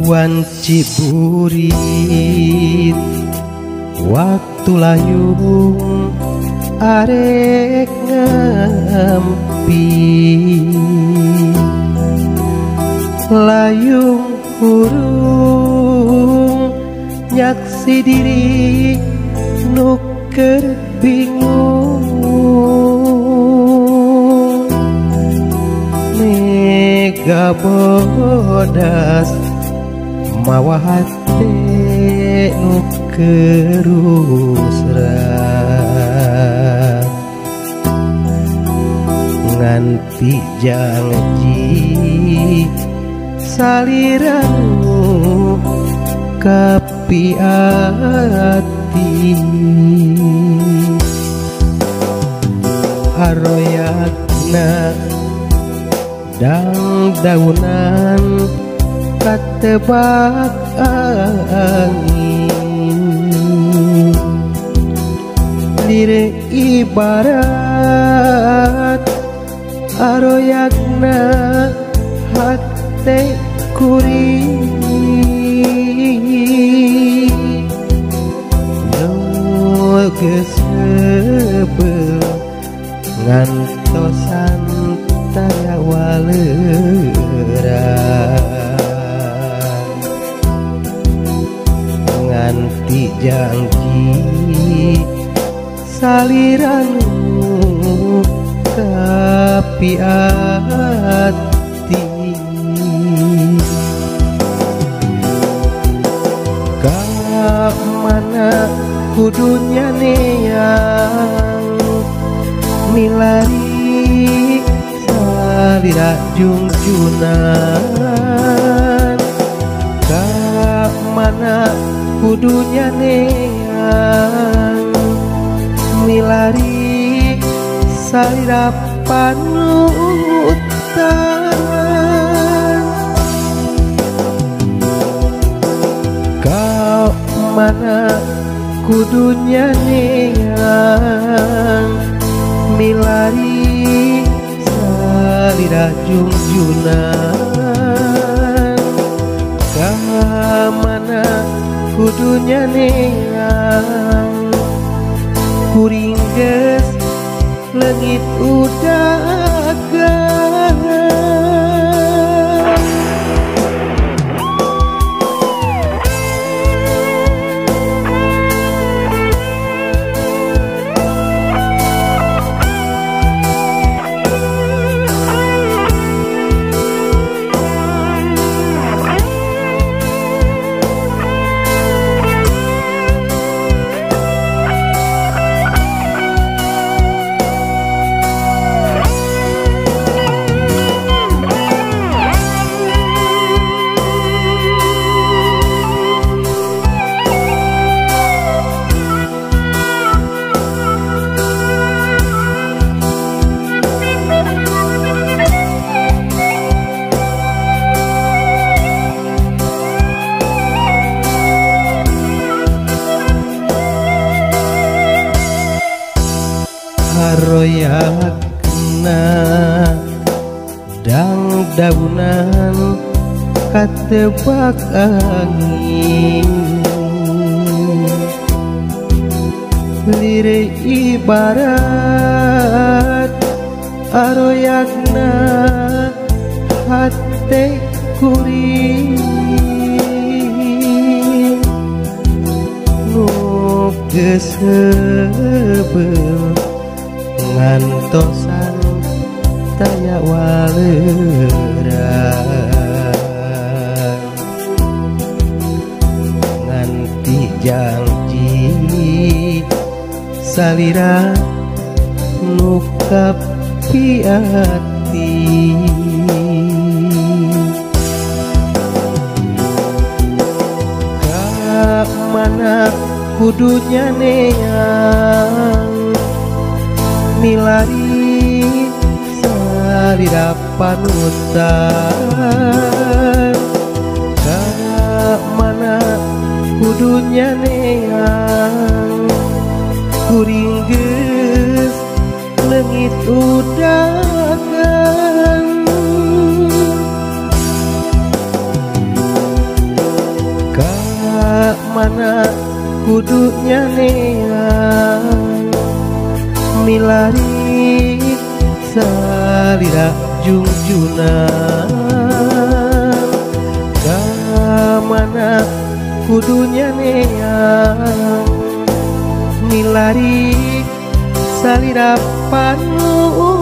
wanci burit waktu layung arek ngampi layung urung nyaksi diri nuker bingung mega bodas mawa hati nukerusra nganti janji saliranu kapi ati haroyakna dang daunan katebak angin lire ibarat aroyakna hate kuring gesebel ngantosan taya waleran nganti janji saliranu kapi ati ka mana kudunya yang milari salira jungjunan ka mana kudunya yang milari salira panutan ka mana kudunya yang milari salira jungjunan ka mana kudunya yang kuring geus leungit udagan haroyakna dang daunan katebak angin lire ibarat aroyakna hate kuring nu gesebel ngantosan taya waleran nganti janji salira nu kapi ati ka mana kudunya yang milari salira panutan ka mana kudunya yang kuring geus leungit udagan kudunya neang milari salira jungjunan kamana kudunya neang milari salira panu